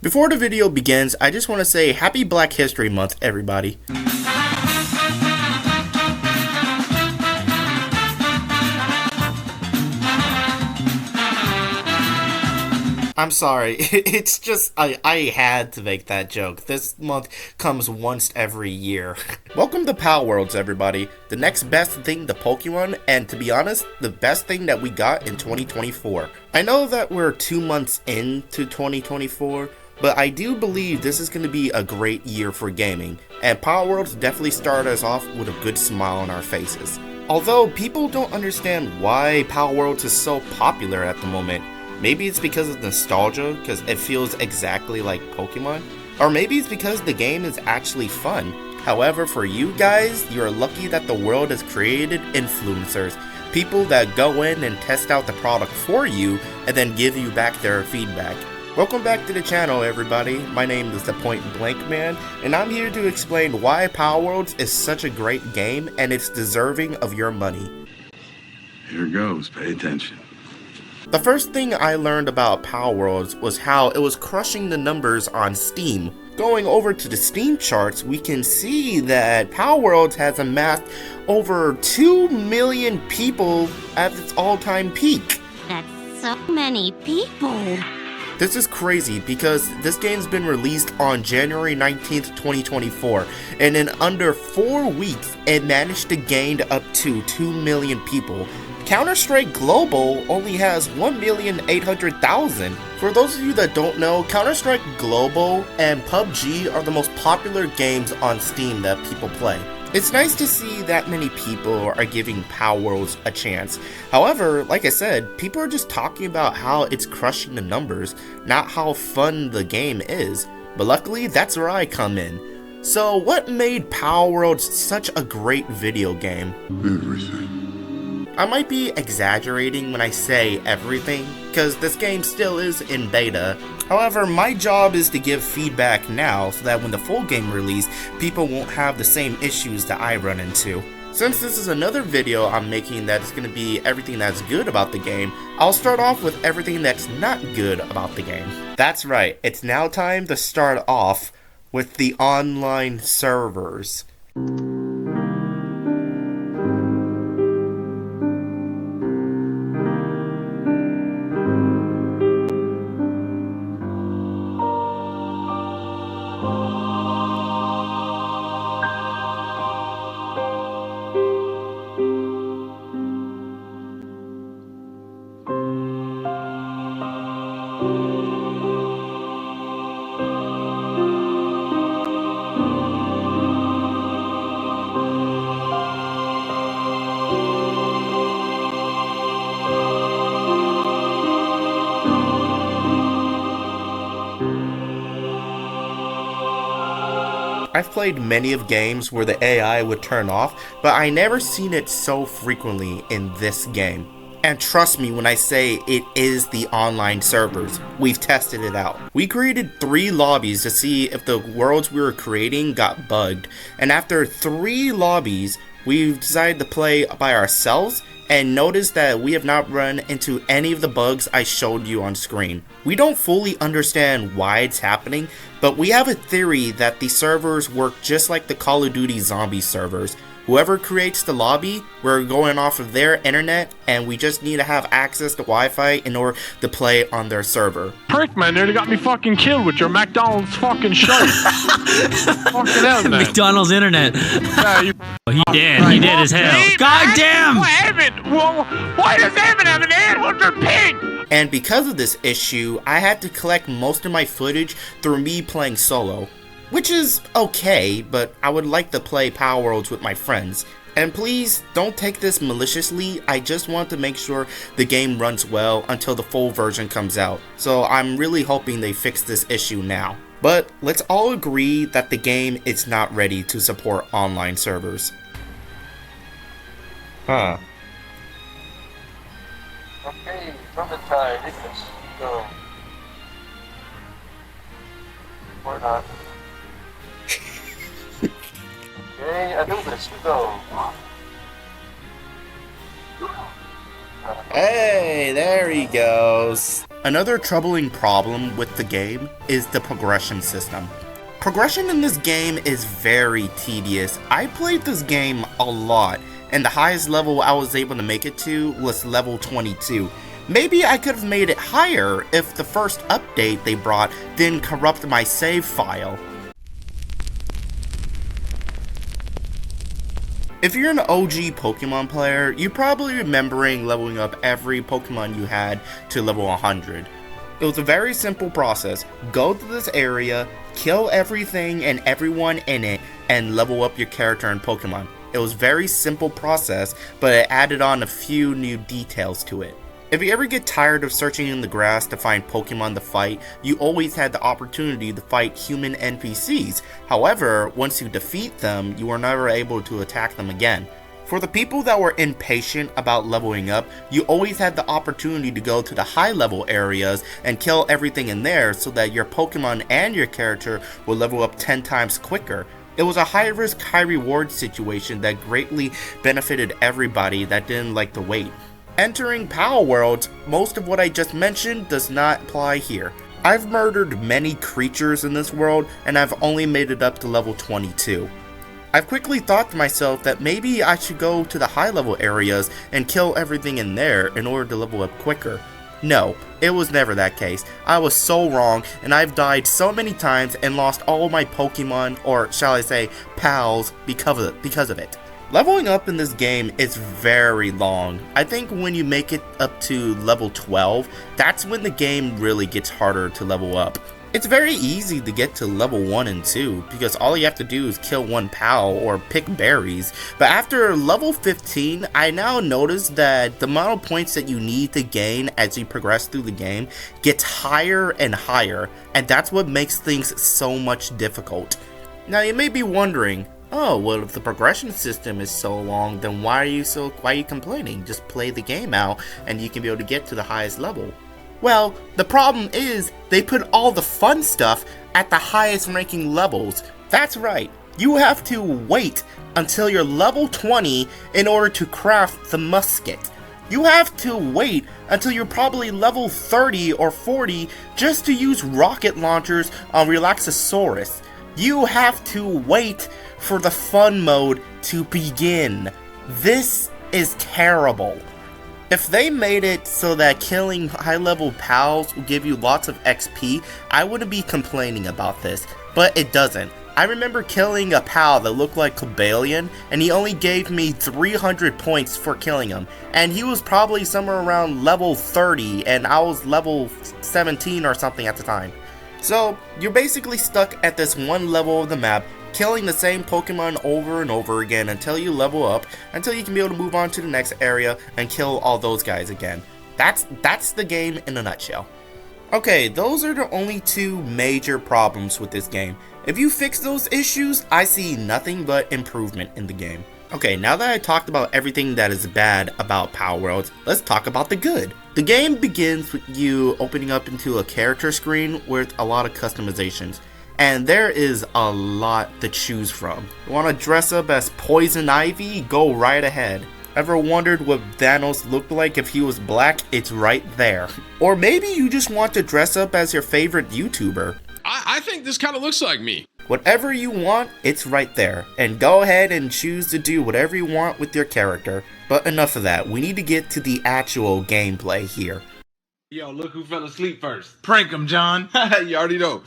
Before the video begins, I just want to say Happy Black History Month, everybody. I'm sorry, it's just, I had to make that joke. This month comes once every year. Welcome to Palworlds, everybody. The next best thing to Pokemon, and to be honest, the best thing that we got in 2024. I know that we're 2 months into 2024, but I do believe this is going to be a great year for gaming, and Palworlds definitely started us off with a good smile on our faces. Although people don't understand why Palworlds is so popular at the moment. Maybe it's because of nostalgia, because it feels exactly like Pokemon, or maybe it's because the game is actually fun. However, for you guys, you're lucky that the world has created influencers, people that go in and test out the product for you and then give you back their feedback. Welcome back to the channel, everybody. My name is the Point Blank Man, and I'm here to explain why Palworlds is such a great game and it's deserving of your money. Here goes, pay attention. The first thing I learned about Palworlds was how it was crushing the numbers on Steam. Going over to the Steam charts, we can see that Palworlds has amassed over 2 million people at its all-time peak. That's so many people. This is crazy because this game's been released on January 19th, 2024, and in under 4 weeks, it managed to gain up to 2 million people. Counter-Strike Global only has 1,800,000. For those of you that don't know, Counter-Strike Global and PUBG are the most popular games on Steam that people play. It's nice to see that many people are giving Palworlds a chance. However, like I said, people are just talking about how it's crushing the numbers, not how fun the game is. But luckily, that's where I come in. So what made Palworlds such a great video game? Everything. I might be exaggerating when I say everything, because this game still is in beta. However, my job is to give feedback now so that when the full game release, people won't have the same issues that I run into. Since this is another video I'm making that is going to be everything that's good about the game, I'll start off with everything that's not good about the game. That's right, it's now time to start off with the online servers. I've played many of games where the AI would turn off, but I never seen it so frequently in this game. And trust me when I say it is the online servers. We've tested it out. We created 3 lobbies to see if the worlds we were creating got bugged. And after 3 lobbies, we've decided to play by ourselves and notice that we have not run into any of the bugs I showed you on screen. We don't fully understand why it's happening, but we have a theory that the servers work just like the Call of Duty zombie servers. Whoever creates the lobby, we're going off of their internet, and we just need to have access to Wi-Fi in order to play on their server. Prick, man, nearly got me fucking killed with your McDonald's fucking shit. Fucking hell, man. McDonald's internet. Yeah, you He did. He did as hell. Hey, God damn! Well, why does Evan have an ad with her pig? And because of this issue, I had to collect most of my footage through me playing solo. Which is okay, but I would like to play Palworlds with my friends. And please, don't take this maliciously, I just want to make sure the game runs well until the full version comes out. So I'm really hoping they fix this issue now. But let's all agree that the game is not ready to support online servers. Huh. Okay, from the tide, let's go. Or not. Okay, Anubis, go. Hey, there he goes. Another troubling problem with the game is the progression system. Progression in this game is very tedious. I played this game a lot, and the highest level I was able to make it to was level 22. Maybe I could have made it higher if the first update they brought didn't corrupt my save file. If you're an OG Pokemon player, you're probably remembering leveling up every Pokemon you had to level 100. It was a very simple process. Go to this area, kill everything and everyone in it, and level up your character and Pokemon. It was a very simple process, but it added on a few new details to it. If you ever get tired of searching in the grass to find Pokemon to fight, you always had the opportunity to fight human NPCs. However, once you defeat them, you were never able to attack them again. For the people that were impatient about leveling up, you always had the opportunity to go to the high level areas and kill everything in there so that your Pokemon and your character will level up 10 times quicker. It was a high risk, high reward situation that greatly benefited everybody that didn't like to wait. Entering Palworlds, most of what I just mentioned does not apply here. I've murdered many creatures in this world and I've only made it up to level 22. I've quickly thought to myself that maybe I should go to the high level areas and kill everything in there in order to level up quicker. No, it was never that case. I was so wrong, and I've died so many times and lost all my Pokemon, or shall I say, pals, because of it. Leveling up in this game is very long. I think when you make it up to level 12, that's when the game really gets harder to level up. It's very easy to get to level 1 and 2 because all you have to do is kill one pal or pick berries. But after level 15, I now notice that the amount of points that you need to gain as you progress through the game gets higher and higher, and that's what makes things so much difficult. Now you may be wondering, oh, well, if the progression system is so long, then why are you complaining? Just play the game out and you can be able to get to the highest level. Well, the problem is they put all the fun stuff at the highest ranking levels. That's right, you have to wait until you're level 20 in order to craft the musket. You have to wait until you're probably level 30 or 40 just to use rocket launchers on Relaxosaurus. You have to wait for the fun mode to begin. This is terrible. If they made it so that killing high level pals will give you lots of XP, I wouldn't be complaining about this, but it doesn't. I remember killing a pal that looked like Cobalion, and he only gave me 300 points for killing him, and he was probably somewhere around level 30 and I was level 17 or something at the time. So you're basically stuck at this one level of the map, killing the same Pokemon over and over again until you level up, until you can be able to move on to the next area and kill all those guys again. That's the game in a nutshell. Okay, those are the only two major problems with this game. If you fix those issues, I see nothing but improvement in the game. Okay, now that I talked about everything that is bad about Palworlds, let's talk about the good. The game begins with you opening up into a character screen with a lot of customizations. And there is a lot to choose from. You want to dress up as Poison Ivy? Go right ahead. Ever wondered what Thanos looked like if he was black? It's right there. Or maybe you just want to dress up as your favorite YouTuber. I think this kind of looks like me. Whatever you want, it's right there. And go ahead and choose to do whatever you want with your character. But enough of that, we need to get to the actual gameplay here. Yo, look who fell asleep first. Prank him, John. You already know.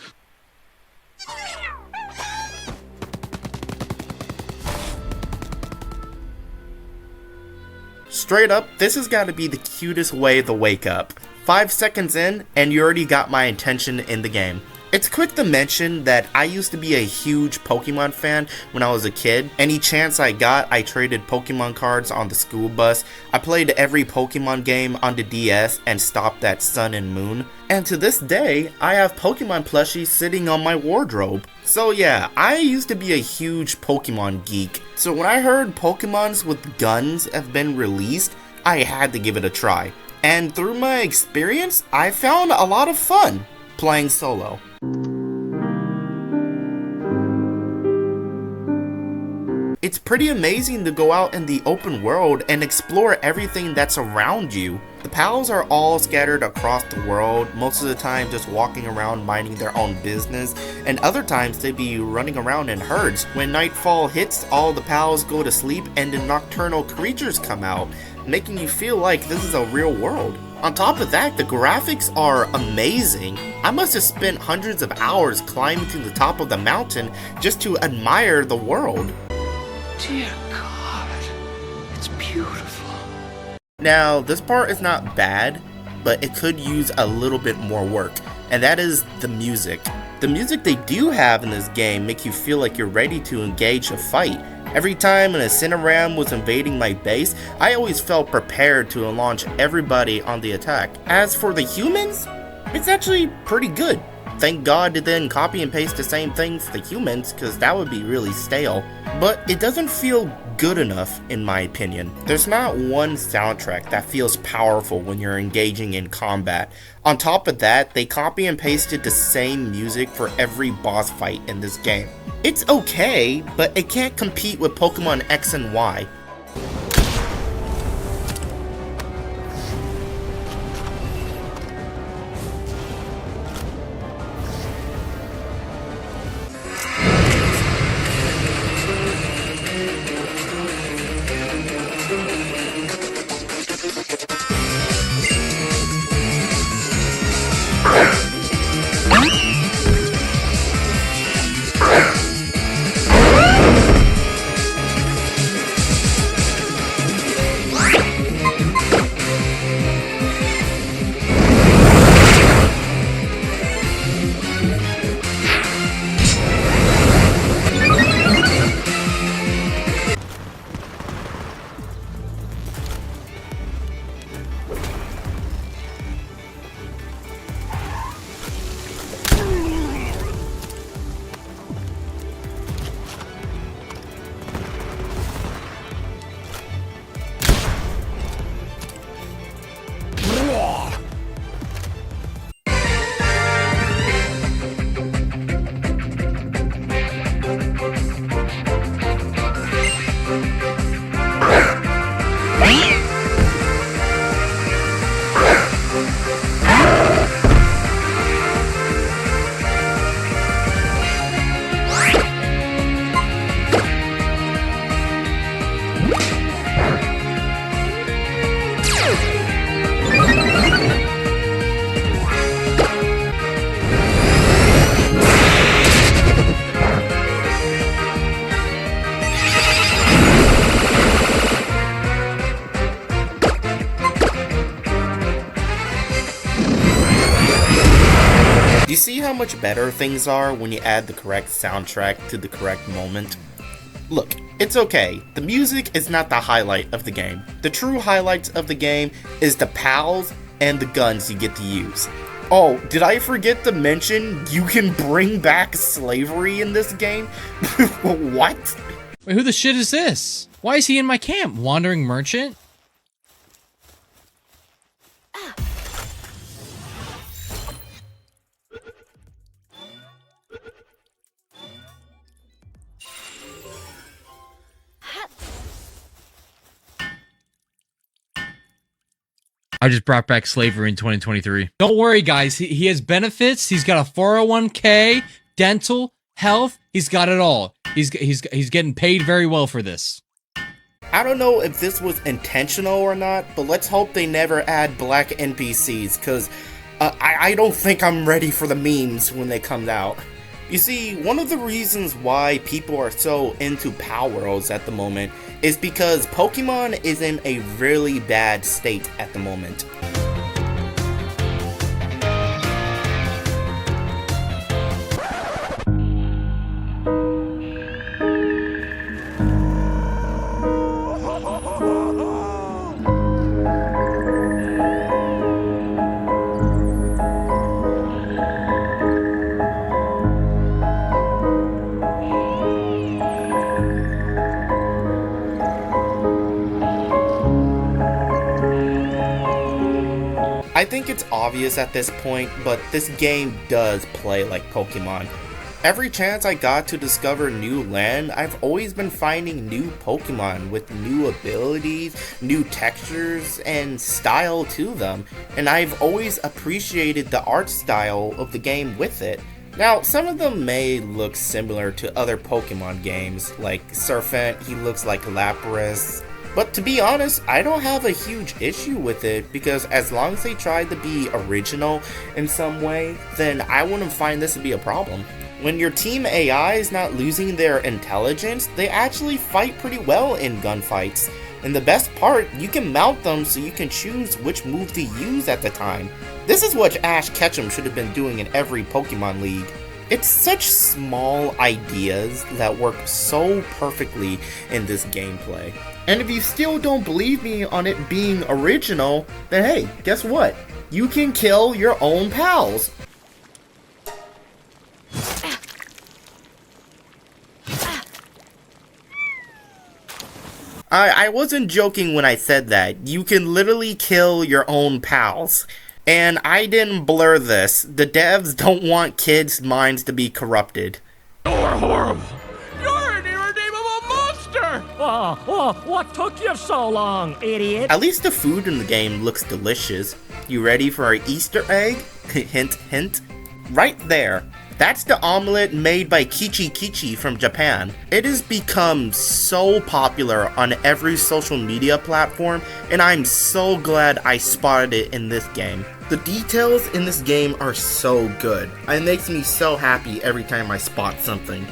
Straight up, this has got to be the cutest way to wake up. 5 seconds in, and you already got my attention in the game. It's quick to mention that I used to be a huge Pokemon fan when I was a kid. Any chance I got, I traded Pokemon cards on the school bus. I played every Pokemon game on the DS and stopped at Sun and Moon. And to this day, I have Pokemon plushies sitting on my wardrobe. So yeah, I used to be a huge Pokemon geek. So when I heard Pokemons with guns have been released, I had to give it a try. And through my experience, I found a lot of fun playing solo. It's pretty amazing to go out in the open world and explore everything that's around you. The pals are all scattered across the world, most of the time just walking around minding their own business, and other times they be running around in herds. When nightfall hits, all the pals go to sleep and the nocturnal creatures come out, making you feel like this is a real world. On top of that, the graphics are amazing. I must have spent hundreds of hours climbing to the top of the mountain just to admire the world. Dear God, it's beautiful. Now, this part is not bad, but it could use a little bit more work, and that is the music. The music they do have in this game make you feel like you're ready to engage a fight. Every time an Incineram was invading my base, I always felt prepared to launch everybody on the attack. As for the humans, it's actually pretty good. Thank God it didn't copy and paste the same thing for the humans, because that would be really stale. But it doesn't feel good enough in my opinion. There's not one soundtrack that feels powerful when you're engaging in combat. On top of that, they copy and pasted the same music for every boss fight in this game. It's okay, but it can't compete with Pokemon X and Y. Do you see how much better things are when you add the correct soundtrack to the correct moment? Look, it's okay. The music is not the highlight of the game. The true highlights of the game is the pals and the guns you get to use. Oh, did I forget to mention you can bring back slavery in this game? What? Wait, who the shit is this? Why is he in my camp? Wandering merchant? I just brought back slavery in 2023. Don't worry, guys. He has benefits. He's got a 401k, dental, health. He's got it all. He's getting paid very well for this. I don't know if this was intentional or not, but let's hope they never add black NPCs, because I don't think I'm ready for the memes when they come out. You see, one of the reasons why people are so into Palworlds at the moment is because Pokemon is in a really bad state at the moment. I think it's obvious at this point, but this game does play like Pokemon. Every chance I got to discover new land, I've always been finding new Pokemon with new abilities, new textures, and style to them, and I've always appreciated the art style of the game with it. Now, some of them may look similar to other Pokemon games, like Surfent, he looks like Lapras. But to be honest, I don't have a huge issue with it because as long as they try to be original in some way, then I wouldn't find this to be a problem. When your team AI is not losing their intelligence, they actually fight pretty well in gunfights. And the best part, you can mount them so you can choose which move to use at the time. This is what Ash Ketchum should have been doing in every Pokemon League. It's such small ideas that work so perfectly in this gameplay. And if you still don't believe me on it being original, then hey, guess what? You can kill your own pals. I wasn't joking when I said that. You can literally kill your own pals. And I didn't blur this. The devs don't want kids' minds to be corrupted. You're horrible. You're an irredeemable monster. What took you so long, idiot? At least the food in the game looks delicious. You ready for our Easter egg? Hint, hint. Right there. That's the omelet made by Kichi Kichi from Japan. It has become so popular on every social media platform, and I'm so glad I spotted it in this game. The details in this game are so good. It makes me so happy every time I spot something.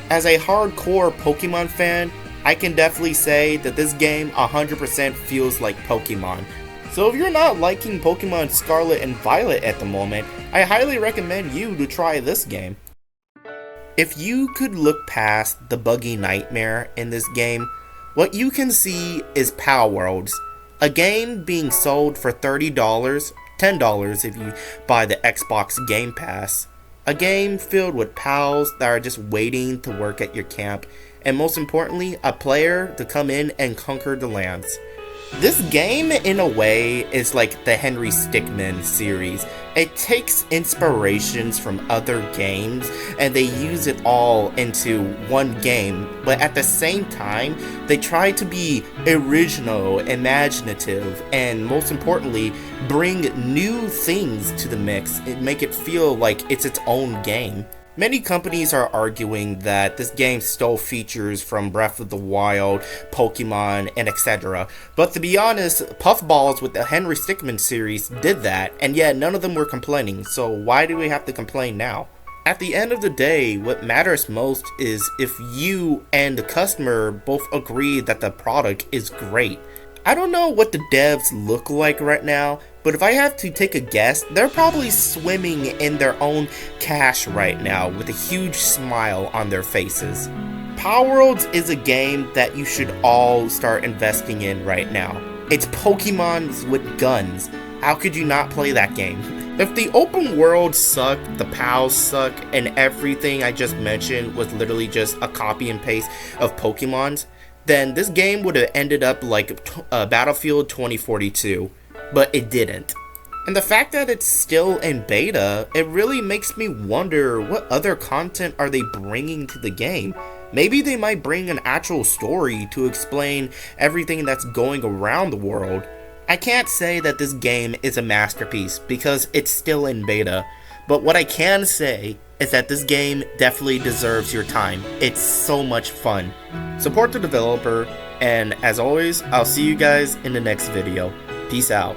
As a hardcore Pokemon fan, I can definitely say that this game 100% feels like Pokemon. So if you're not liking Pokemon Scarlet and Violet at the moment, I highly recommend you to try this game. If you could look past the buggy nightmare in this game, what you can see is Palworlds, a game being sold for $30, $10 if you buy the Xbox Game Pass. A game filled with pals that are just waiting to work at your camp, and most importantly, a player to come in and conquer the lands. This game, in a way, is like the Henry Stickmin series. It takes inspirations from other games and they use it all into one game, but at the same time, they try to be original, imaginative, and most importantly, bring new things to the mix and make it feel like it's its own game. Many companies are arguing that this game stole features from Breath of the Wild, Pokemon, and etc. But to be honest, Puffballs with the Henry Stickmin series did that, and yet none of them were complaining, so why do we have to complain now? At the end of the day, what matters most is if you and the customer both agree that the product is great. I don't know what the devs look like right now, but if I have to take a guess, they're probably swimming in their own cash right now with a huge smile on their faces. Palworlds is a game that you should all start investing in right now. It's Pokemon with guns. How could you not play that game? If the open world sucked, the pals suck, and everything I just mentioned was literally just a copy and paste of Pokemon's, then this game would have ended up like Battlefield 2042, but it didn't. And the fact that it's still in beta, it really makes me wonder what other content are they bringing to the game. Maybe they might bring an actual story to explain everything that's going around the world. I can't say that this game is a masterpiece because it's still in beta, but what I can say is that this game definitely deserves your time. It's so much fun. Support the developer, and as always, I'll see you guys in the next video. Peace out.